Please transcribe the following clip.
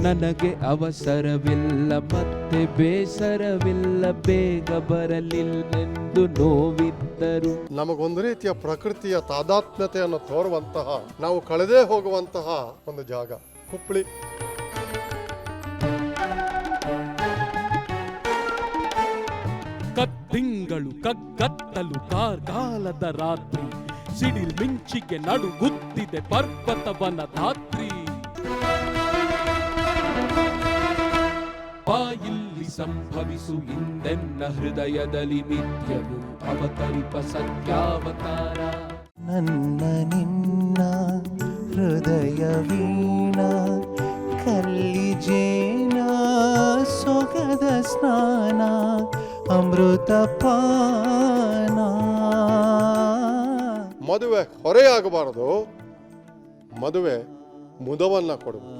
ನನಗೆ ಅವಸರವಿಲ್ಲ ಮತ್ತೆ ಬೇಸರವಿಲ್ಲ, ಬೇಗ ಬರಲಿಲ್ಲೆಂದು ನೋವಿದ್ದರು. ನಮಗೊಂದು ರೀತಿಯ ಪ್ರಕೃತಿಯ ತಾದಾತ್ಮ್ಯತೆಯನ್ನು ತೋರುವಂತಹ, ನಾವು ಕಳೆದೇ ಹೋಗುವಂತಹ ಒಂದು ಜಾಗ ಹುಪ್ಪಳಿ. ಕತ್ತಿಂಗಳು ಕಗ್ಗತ್ತಲು ಕಾರ್ಗಾಲದ ರಾತ್ರಿ, ಸಿಡಿಲ್ ಮಿಂಚಿಗೆ ನಡುಗುತ್ತಿದೆ ಪರ್ವತವನ ಧಾತ್ರಿ. ಬಾಯಿಲ್ಲಿ ಸಂಭವಿಸು ಇಂದೆನ್ನ ಹೃದಯದಲ್ಲಿ ನಿತ್ಯವು ಅವತರಿಪ ಸತ್ಯಾವತಾರ. ನನ್ನ ನಿನ್ನ ಹೃದಯ ವೀಣ ಕಲ್ಲಿಜೇನ ಸೊಗದ ಸ್ನಾನ ಅಮೃತ ಪಾನ. ಮದುವೆ ಹೊರೆಯಾಗಬಾರದು, ಮದುವೆ ಮುದವನ್ನ ಕೊಡುವುದು.